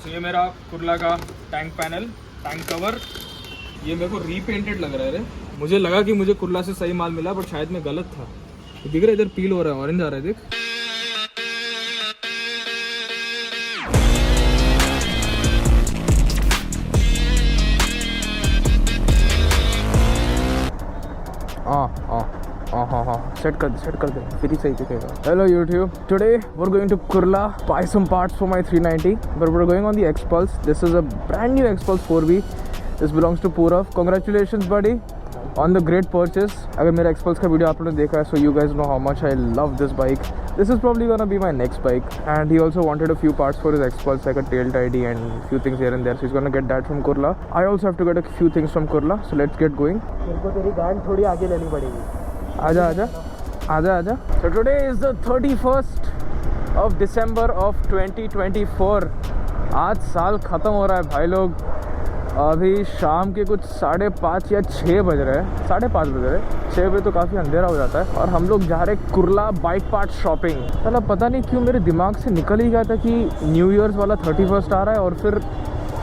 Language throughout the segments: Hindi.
तो ये मेरा कुर्ला का टैंक पैनल, टैंक कवर, ये मेरे को रीपेंटेड लग रहा है रे। मुझे लगा कि मुझे कुर्ला से सही माल मिला, बट शायद मैं गलत था। दिख रहा है इधर पील हो रहा है, ऑरेंज आ रहा है, देख। हाँ, सेट कर दे, फिर ही सही दिखेगा। Hello YouTube, today we are going to Kurla buy some parts for my 390, but we're going on the X-Pulse. This is a brand new X-Pulse 4V. This belongs to Purav. Congratulations buddy on the great purchase. अगर मेरा X-Pulse का वीडियो आप लोगों ने देखा है, so you guys know how much I love this bike. This is probably gonna be my next bike, and he also wanted a few parts for his X-Pulse, like a tail tidy and few things here and there, so he's gonna get that from Kurla. I also have to get a few things from Kurla, so let's get going. मेरे को तेरी गांड थोड़ी आगे लेनी पड़ेगी। आजा। So today is the 31st of December of 2024. आज साल ख़त्म हो रहा है भाई लोग। अभी शाम के कुछ 5:30 या 6 बज रहे हैं, 5:30 बज रहे हैं। 6 बजे तो काफ़ी अंधेरा हो जाता है, और हम लोग जा रहे कुर्ला बाइक पार्ट शॉपिंग। मतलब पता नहीं क्यों मेरे दिमाग से निकल ही गया था कि न्यू ईयर्स वाला 31st आ रहा है, और फिर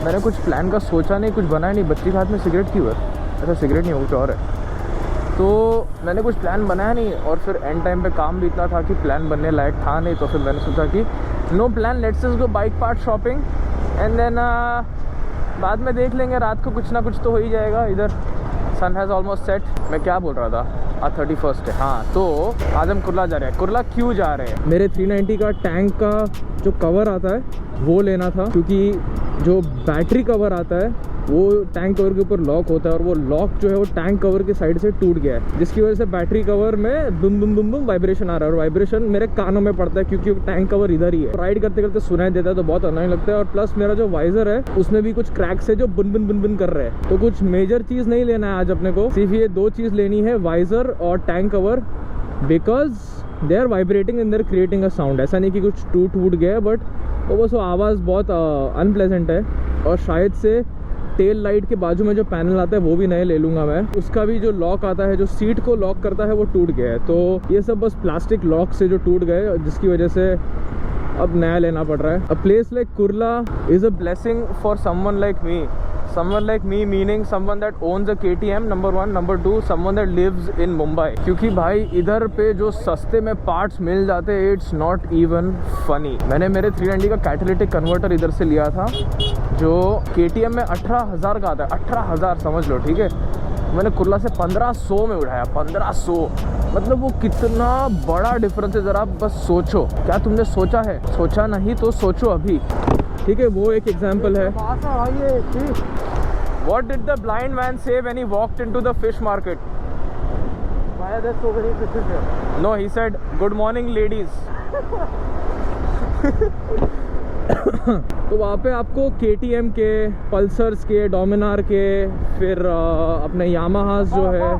मैंने कुछ प्लान का सोचा नहीं, कुछ बनाया नहीं। बच्ची के हाथ में सिगरेट क्यों है? अच्छा, सिगरेट नहीं, कुछ और है। तो मैंने कुछ प्लान बनाया नहीं, और फिर एंड टाइम पे काम भी इतना था कि प्लान बनने लायक था नहीं। तो फिर मैंने सोचा कि no plan, let's just go bike part shopping, and then बाद में देख लेंगे। रात को कुछ ना कुछ तो हो ही जाएगा। इधर सन हैज़ ऑलमोस्ट सेट। मैं क्या बोल रहा था, आज 31st है। हाँ, तो आज हम कुर्ला जा रहे हैं। कुर्ला क्यों जा रहे हैं? मेरे 390 का टैंक का जो कवर आता है वो लेना था, क्योंकि जो बैटरी कवर आता है वो टैंक कवर के ऊपर लॉक होता है, और वो लॉक जो है वो टैंक कवर के साइड से टूट गया है, जिसकी वजह से बैटरी कवर में बुम बुम बुम बुम वाइब्रेशन आ रहा है, और वाइब्रेशन मेरे कानों में पड़ता है, क्योंकि टैंक कवर इधर ही है। राइड करते करते सुनाई देता है, तो बहुत अनोइंग लगता है। और प्लस मेरा जो वाइजर है उसमें भी कुछ क्रैक्स है जो बुन बुन बुन बुन कर रहे हैं। तो कुछ मेजर चीज़ नहीं लेना है आज अपने को, सिर्फ ये 2 चीज़ लेनी है, वाइजर और tank cover, because they are vibrating and they are creating a sound. ऐसा नहीं कि कुछ टूट गया है, बट वो बस वो आवाज़ बहुत अनप्लेजेंट है। और शायद से टेल लाइट के बाजू में जो पैनल आता है वो भी नए ले लूँगा मैं। उसका भी जो लॉक आता है, जो सीट को लॉक करता है, वो टूट गया है। तो ये सब बस प्लास्टिक लॉक से जो टूट गए, जिसकी वजह से अब नया लेना पड़ रहा है। A place like Kurla is a blessing for someone like me. Someone like me meaning someone that owns a KTM, number 1, number 2, someone that lives in Mumbai. क्योंकि भाई इधर पे जो सस्ते में पार्ट्स मिल जाते हैं, इट्स नॉट इवन फनी। मैंने मेरे 390 का कैटालिटिक कन्वर्टर इधर से लिया था, जो KTM में 18,000 का आता है। 18,000 समझ लो, ठीक है। मैंने कुर्ला से 1500 में उठाया, 1500। मतलब वो कितना बड़ा डिफरेंस है, ज़रा बस सोचो। क्या तुमने सोचा है? सोचा नहीं तो सोचो अभी, ठीक है। वो एक एग्जाम्पल है। What did the blind man say when he walked into the fish market? Why are there so many fishes here? No, he said, "Good morning, ladies." तो वहाँ पे आपको KTM के, पल्सर्स के, डोमिनार के, फिर अपने यामाहास जो है,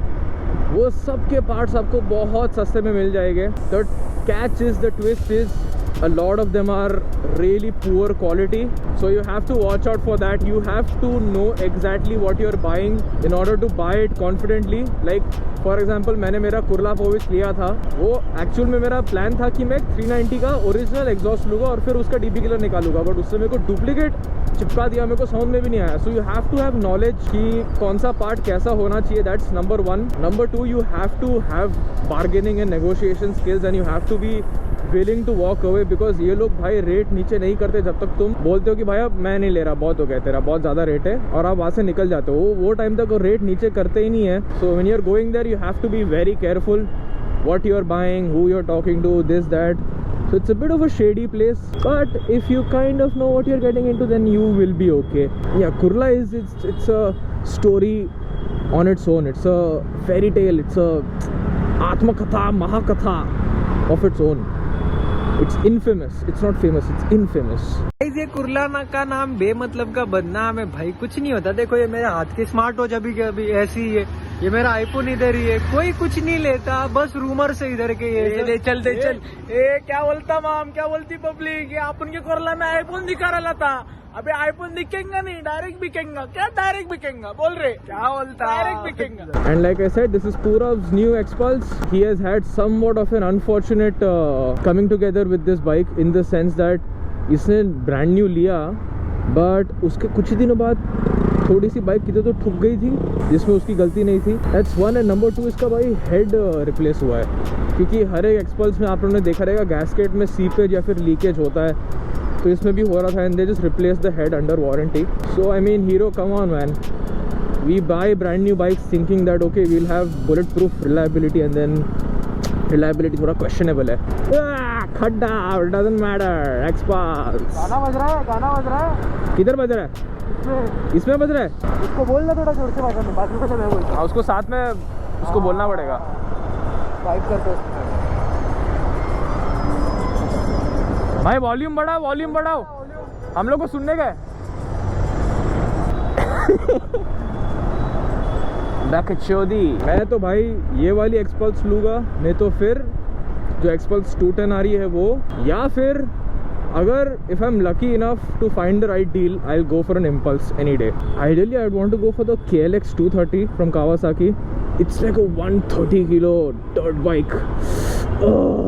वो सब के पार्ट्स आपको बहुत सस्ते में मिल जाएंगे। The catch is, the twist is, a lot of them are really poor quality, so you have to watch out for that. You have to know exactly what you're buying in order to buy it confidently. Like for example, मैंने मेरा कुर्ला पोविस लिया था, वो एक्चुअल में मेरा प्लान था कि मैं 390 का ओरिजिनल एग्जॉस्ट लूँगा और फिर उसका डीपी किलर निकालूंगा, बट उससे मेरे को डुप्लीकेट चिपका दिया, मेरे को समझ में भी नहीं आया। So you have to have knowledge कि कौन सा पार्ट कैसा होना चाहिए, that's number 1। Number 2, you have to have bargaining and negotiation skills, and you have to be willing to walk away, because ये लोग भाई रेट नीचे नहीं करते जब तक तुम बोलते हो कि भाई अब मैं नहीं ले रहा, बहुत हो गया तेरा, बहुत ज़्यादा रेट है, और आप वहाँ से निकल जाते हो। वो टाइम तक रेट नीचे करते ही नहीं है। So when you are going there, you have to be very careful what you are buying, who you are talking to, this, that. So it's a bit of a shady place, but if you kind of know what you're getting into, then you will be okay. Yeah, Kurla is, it's a story on its own. It's a fairy tale. It's a Atmakatha, Mahakatha of its own. It's infamous. It's not famous. It's infamous. ये कुर्ला का नाम बेमतलब का बदनाम है भाई, कुछ नहीं होता। देखो ये मेरे हाथ की स्मार्ट वॉच अभी के अभी ऐसी ही है, ये मेरा आईफोन इधर ही है, कोई कुछ नहीं लेता, बस रूमर से इधर के ये ले चल दे चल। ए क्या बोलता माम, क्या बोलती पब्लिक, ये अपन के कुर्ला में आईफोन दिखा रहा था। अबे आईफोन दिखेगा नहीं, डायरेक्ट बिकेगा। क्या डायरेक्ट बिकेगा बोल रहे? क्या बोलता? डायरेक्ट बिकेगा। And like I said, this is Purav's new X-Pulse. He has had somewhat of an unfortunate coming together with this bike, in the sense that इसने ब्रांड न्यू लिया, बट उसके कुछ ही दिनों बाद थोड़ी सी बाइक किधर तो ठुक गई थी जिसमें उसकी गलती नहीं थी। That's one. एंड नंबर 2 इसका भाई हेड रिप्लेस हुआ है, क्योंकि हर एक एक्सपल्स में आप लोगों ने देखा रहेगा गैसकेट में सीपेज या फिर लीकेज होता है, तो इसमें भी हो रहा था। And they just replace the head under warranty. So I mean Hero, come on man, we buy brand new bikes thinking that okay we will have bulletproof reliability, and then reliability थोड़ा क्वेश्चनेबल है। खड्डा, डजंट मैटर, एक्सपल्स। गाना बज रहा है, गाना बज रहा है। किधर बज रहा है? इसमें बज रहा है। उसको बोलना थोड़ा जोर से, बाद में मैं बोलता हूँ। उसको साथ में उसको बोलना पड़ेगा। वाइप करते भाई वॉल्यूम बढ़ाओ, वॉल्यूम बढ़ाओ, हम लोग को सुनने का है। बैकचोदी। मैं तो भाई ये वाली एक्सपल्स लूँगा, नहीं तो फिर जो एक्सपल्स 210 आ रही है वो, या फिर अगर if I'm lucky enough to find the right deal, I'll go for an Impulse any day. Ideally, I'd want to go for the KLX 230 from Kawasaki. It's like a 130 kilo dirt bike. Oh.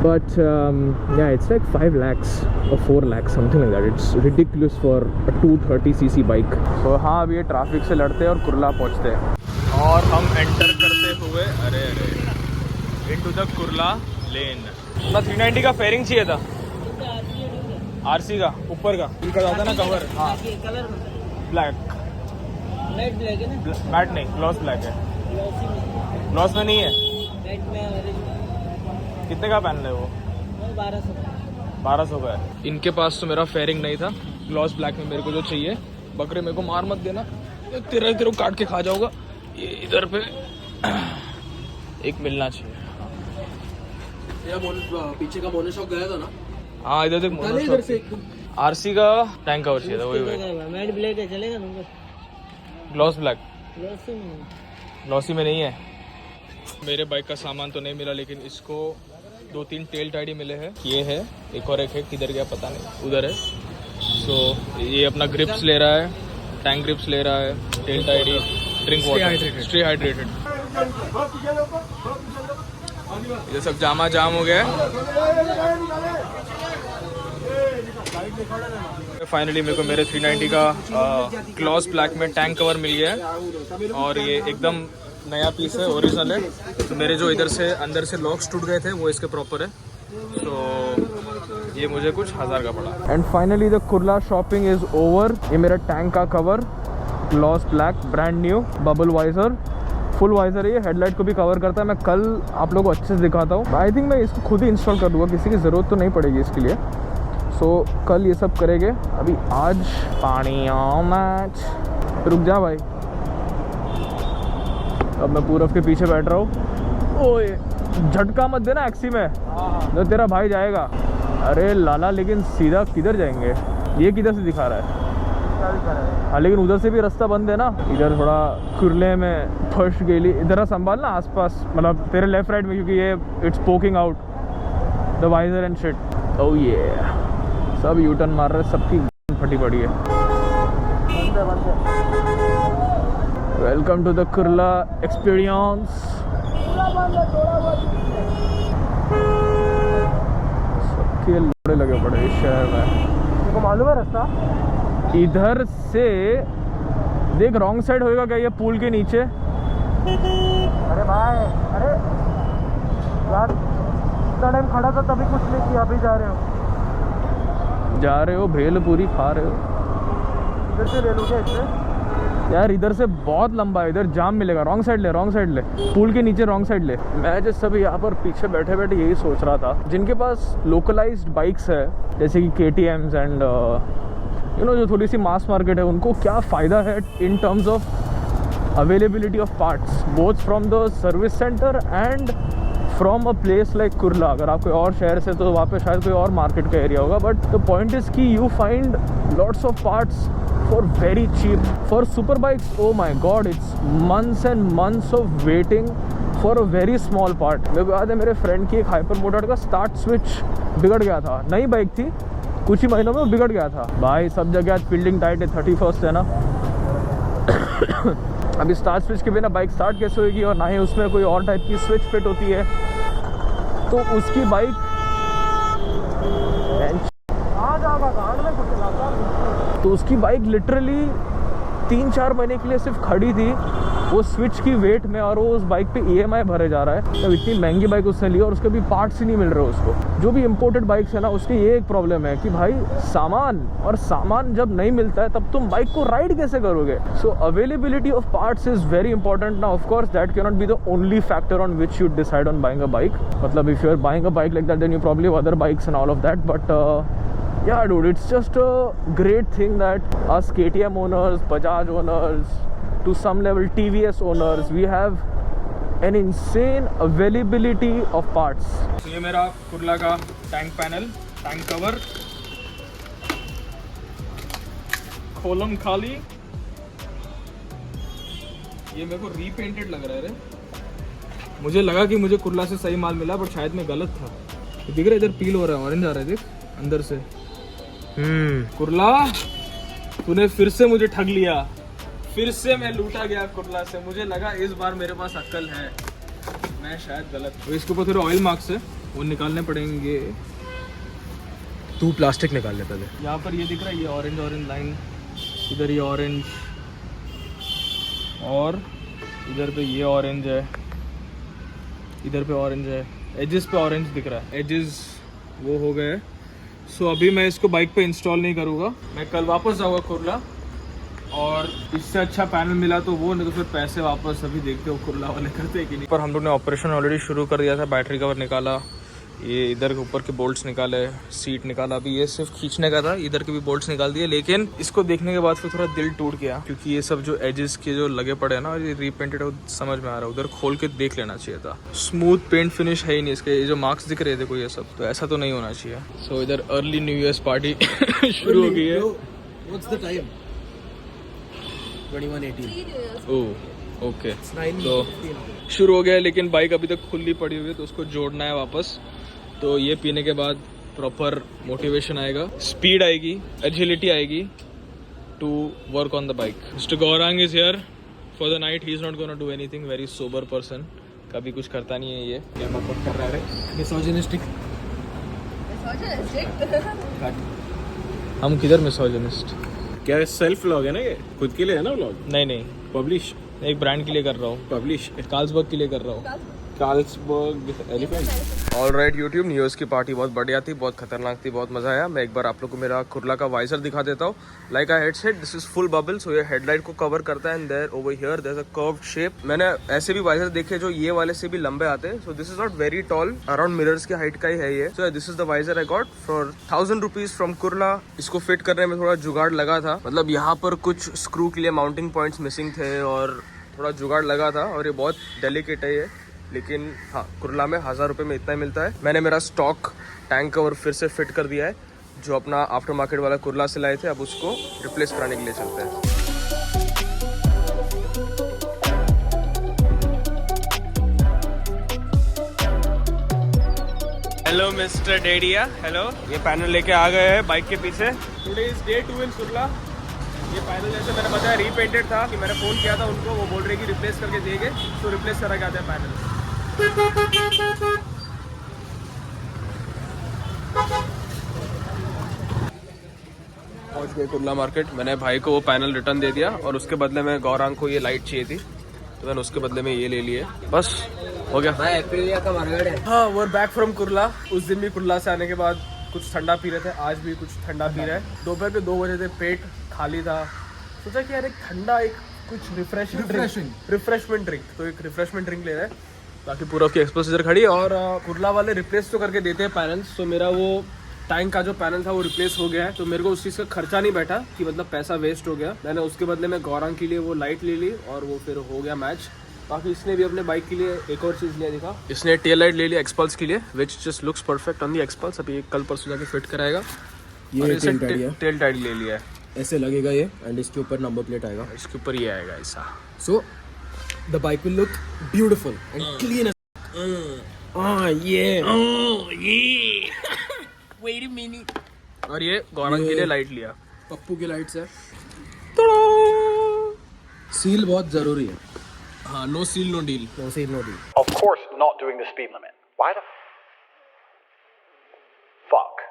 But yeah, it's like 5 lakhs or 4 lakhs, something like that. It's ridiculous for a 230cc bike. So हाँ, अब ये ट्रैफिक से लड़ते हैं और कुर्ला पहुँचते हैं, और हम एंटर करते हुए अरे into the कुर्ला लेन। ना 390 का फेयरिंग चाहिए था, आरसी का ऊपर का इनका आता ना कवर। हाँ, कलर ब्लैक, लाइट ब्लैक है ना, मैट नहीं, ग्लॉस ब्लैक है। ग्लॉस में नहीं है। लाइट में कितने का पैनल है वो? 1200 का है। इनके पास तो मेरा फेयरिंग नहीं था, ग्लॉस ब्लैक में मेरे को जो चाहिए। बकरे मेरे को मार मत देना, तेरे काट के खा जाऊंगा। ये इधर पे एक मिलना चाहिए। पीछे का बोनस शॉक गया था ना। हाँ, इधर देख, आरसी का टैंक कवर चाहिए था, वही मैट ब्लैक है, चलेगा तुमको? ग्लॉस ब्लैक, ग्लॉसी ग्लॉसी में नहीं है। मेरे बाइक का सामान तो नहीं मिला, लेकिन इसको 2-3 टेल टाइडी मिले हैं। ये है, एक और एक है, किधर गया पता नहीं, उधर है। सो ये अपना ग्रिप्स ले रहा है, टैंक ग्रिप्स ले रहा है, tail tidy, drink water, stay hydrated. ये सब जामा जाम हो गया है। फाइनली मेरे को मेरे 390 का ग्लॉस ब्लैक में टैंक कवर मिल गया है, और ये एकदम नया पीस है, ओरिजिनल है। तो मेरे जो इधर से अंदर से लॉक्स टूट गए थे वो इसके प्रॉपर है। तो ये मुझे कुछ 1000 का पड़ा। And finally the Kurla shopping is over. ये मेरा टैंक का cover, gloss black, brand new, bubble visor, full visor है ये, हेडलाइट को भी कवर करता है। मैं कल आप लोगों को अच्छे से दिखाता हूँ। आई थिंक मैं इसको खुद ही इंस्टॉल कर दूँगा, किसी की ज़रूरत तो नहीं पड़ेगी इसके लिए। सो कल ये सब करेंगे। अभी आज पानी मैच, रुक जा भाई, अब मैं पूरब के पीछे बैठ रहा हूँ। ओए झटका मत देना एक्सी में, जो तेरा भाई जाएगा। अरे लाला, लेकिन सीधा किधर जाएंगे? ये किधर से दिखा रहा है? हाँ, लेकिन उधर से भी रास्ता बंद है ना। इधर थोड़ा कुर्ले में फंस गई। इधर संभालना आसपास, मतलब तेरे लेफ्ट राइट में, क्योंकि ये it's poking out the visor and shit. ओह ये सब यू टर्न मार रहे, सबकी फटी पड़ी है। Welcome to the Kurla experience. सबके लोड़े लगे पड़े इस शहर में। तुमको मालूम है रास्ता? इधर से देख, रॉन्ग साइड होएगा क्या ये पुल के नीचे? अरे भाई, अरे यार इतना टाइम खड़ा था तभी कुछ नहीं किया, अभी जा रहे हो भेल पूरी खा रहे हो। इधर से ले लो क्या इससे? यार इधर से बहुत लंबा है, इधर जाम मिलेगा। रॉन्ग साइड ले, रॉन्ग साइड ले, पुल के नीचे रॉन्ग साइड ले। मैं जैसे अभी यहाँ पर पीछे बैठे बैठे यही सोच रहा था, जिनके पास लोकलाइज्ड बाइक्स है जैसे कि KTMs एंड यू नो जो थोड़ी सी मास मार्केट है, उनको क्या फ़ायदा है in terms of availability of parts, both from the service centre and from a place like Kurla. अगर आप कोई और शहर से, तो वहाँ पे शायद कोई और मार्केट का एरिया होगा, बट द पॉइंट इज़ कि you find lots of parts for very cheap. For super bikes, oh my god, it's months and months of waiting for a very small part. मेरे को याद है मेरे फ्रेंड की एक हाइपर मोटर का स्टार्ट स्विच बिगड़ गया था, नई बाइक थी, कुछ ही महीनों में वो बिगड़ गया था। भाई सब जगह आज फील्डिंग टाइट है, 31st है ना। अभी स्टार्ट स्विच के बिना बाइक स्टार्ट कैसे होगी, और ना ही उसमें कोई और टाइप की स्विच फिट होती है। तो उसकी बाइक तो उसकी बाइक लिटरली 3-4 महीने के लिए सिर्फ खड़ी थी वो स्विच की वेट में, और वो उस बाइक पे EMI भरे जा रहा है। तो इतनी महंगी बाइक उसने ली और उसके भी पार्ट्स ही नहीं मिल रहे उसको। जो भी इंपोर्टेड बाइक्स है ना, उसकी ये एक प्रॉब्लम है कि भाई सामान जब नहीं मिलता है तब तुम बाइक को राइड कैसे करोगे। So availability of parts is very important ना। Of course that can not be the only factor on which you decide on buying a bike. मतलब if you are buying a bike like that then you probably have other bikes and all of that, but yeah dude, it's just a great thing that us KTM owners, Bajaj owners, to some level TVS owners, we have an insane availability of parts. तो ये मेरा कुर्ला का टैंक पैनल, टैंक कवर, खोलम खाली। ये मेरे को रीपेंटेड लग रहा है रे। मुझे लगा कि मुझे कुर्ला से सही माल मिला, बट शायद मैं गलत था। दिख रहा है इधर पील हो रहा है, ऑरेंज आ रहा है देख अंदर से। कुर्ला तूने फिर से मुझे ठग लिया, फिर से मैं लूटा गया कुर्ला से। मुझे लगा इस बार मेरे पास अक्ल है, मैं शायद गलत। तो इसके ऊपर थोड़े ऑयल मार्क्स है, वो निकालने पड़ेंगे। तू प्लास्टिक निकाल ले पहले। यहाँ पर ये दिख रहा है, ये ऑरेंज लाइन, इधर ये ऑरेंज, और इधर पे ये ऑरेंज है, इधर पे ऑरेंज है, एजेस पे ऑरेंज दिख रहा है, एजेस वो हो गए। सो अभी मैं इसको बाइक पे इंस्टॉल नहीं करूँगा, मैं कल वापस जाऊँगा कुर्ला, और इससे अच्छा पैनल मिला तो वो, नहीं तो फिर पैसे वापस। अभी देखते हो कुर्ला वाले करते हैं कि नहीं। पर हम लोग ने ऑपरेशन ऑलरेडी शुरू कर दिया था। बैटरी कवर निकाला, ये इधर के ऊपर के बोल्ट्स निकाले, सीट निकाला। अभी ये सिर्फ खींचने का था, इधर के भी बोल्ट्स निकाल दिए। लेकिन इसको देखने के बाद फिर थोड़ा दिल टूट गया, क्योंकि ये सब जो एजेस के जो लगे पड़े हैं ना, ये रीपेंटेड है, समझ में आ रहा है। उधर खोल के देख लेना चाहिए था। स्मूथ पेंट फिनिश है ही नहीं इसके, ये जो मार्क्स दिख रहे थे कोई, ये सब तो ऐसा तो नहीं होना चाहिए। सो इधर अर्ली न्यू ईयर्स पार्टी शुरू हो गई है। What's the time? 21:18. Oh okay, तो शुरू हो गया है, लेकिन बाइक अभी तक खुली पड़ी हुई है, तो उसको जोड़ना है वापस। तो ये पीने के बाद प्रॉपर मोटिवेशन आएगा, स्पीड आएगी, एजिलिटी आएगी to work on the bike. Mister Gaurang is here for the night. He is not gonna do anything, very sober person, कभी कुछ करता नहीं है ये। क्या मतलब कर रहा है? मिसोजिनिस्टिक। हम किधर मिसोजिनिस्ट? क्या सेल्फ व्लॉग है ना, ये खुद के लिए है ना व्लॉग? नहीं, पब्लिश एक ब्रांड के लिए कर रहा हूँ, पब्लिश कार्ल्सबर्ग के लिए कर रहा हूँ। Carlsberg elephant. Alright YouTube, new years की पार्टी बहुत बढ़िया थी, बहुत खतरनाक थी, बहुत मजा आया। मैं एक बार आप लोग को मेरा कुर्ला का वाइजर दिखा देता हूँ। Like I had said, this is full bubble, so ये हेडलाइट को कवर करता है। And there over here there is a curved shape. मैंने ऐसे भी वाइजर देखे जो ये वाले से भी लंबे आते हैं। So this is not very tall, around mirrors की हाइट का ही है ये। So this is the visor I got for 1000 rupees from Kurla. इसको फिट करने में थोड़ा जुगाड़ लगा था, मतलब यहाँ पर कुछ स्क्रू के लिए माउंटिंग पॉइंट्स मिसिंग थे और थोड़ा जुगाड़ लगा था। और ये बहुत डेलिकेट है ये, लेकिन हाँ, कुर्ला में 1000 रुपये में इतना ही मिलता है। मैंने मेरा स्टॉक टैंक कवर फिर से फिट कर दिया है, जो अपना आफ्टर मार्केट वाला कुर्ला से लाए थे। अब उसको रिप्लेस कराने के लिए चलते हैं। Hello mister Dedia, hello. ये पैनल लेके आ गए हैं बाइक के पीछे। Today is day 2 in Kurla. ये पैनल जैसे मैंने बताया रीपेंटेड था, कि मैंने फ़ोन किया था उनको, वो बोल रहे कि रिप्लेस करके देंगे, तो रिप्लेस करा के आते हैं पैनल। पहुंच गए कुर्ला मार्केट। मैंने भाई को वो पैनल रिटर्न दे दिया, और उसके बदले में गौरांग को ये लाइट चाहिए थी, तो मैंने उसके बदले में ये ले लिए। बस हो गया। हाँ, वो बैक फ्रॉम कुर्ला। उस दिन भी कुर्ला से आने के बाद कुछ ठंडा पी रहे थे, आज भी कुछ ठंडा पी रहे हैं। दोपहर के 2 बजे थे, पेट खाली था, सोचा कि यार एक ठंडा, एक कुछ रिफ्रेशमेंट ड्रिंक, तो एक रिफ्रेशमेंट ड्रिंक ले रहे हैं। बाकी पूरा उसकी एक्सप्रेस इधर खड़ी है। और कुर्ला वाले रिप्लेस तो करके देते हैं पैनल्स, तो मेरा वो टैंक का जो पैनल था वो रिप्लेस हो गया है। तो मेरे को उस चीज़ का खर्चा नहीं बैठा, कि मतलब पैसा वेस्ट हो गया। मैंने उसके बदले में गौरांग के लिए वो लाइट ले ली, और वो फिर हो गया मैच। बाकी इसने भी अपने बाइक के लिए एक और चीज़ लिया, दिखा, इसने टेल लाइट ले लिया एक्सपल्स के लिए, which just looks perfect on the XPulse. अभी कल परसों जाके फिट कराएगा। ये टेल टाइड ले लिया है, ऐसे लगेगा ये, एंड इसके ऊपर नंबर प्लेट आएगा, इसके ऊपर ये आएगा ऐसा। So the bike will look beautiful and clean. Wait a minute. और ये गौरांग के लिए लाइट लिया, पप्पू की लाइट्स है। सील बहुत जरूरी है। हाँ, no seal no deal. No seal no deal. Of course, not doing the speed limit. Why the fuck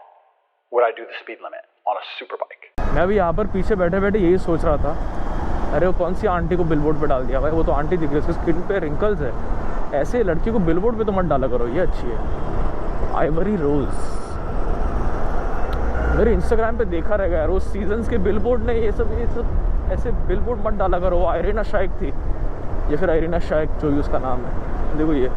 would I do the speed limit on a super bike? मैं भी यहाँ पर पीछे बैठे बैठे यही सोच रहा था, अरे वो कौन सी आंटी को बिलबोर्ड पे डाल दिया भाई, वो तो आंटी दिख रही है, उसकी स्किन पे रिंकल्स है, ऐसे लड़की को बिलबोर्ड पे तो मत डाला करो, ये अच्छी है। आइवरी रोज मेरे इंस्टाग्राम पे देखा रहेगा यार, वो सीजन्स के बिलबोर्ड ने ये सब ऐसे बिलबोर्ड मत डाला करो। वो आयरीना शाइक थी, या फिर आयरीना शाइक जो भी उसका नाम है, देखो ये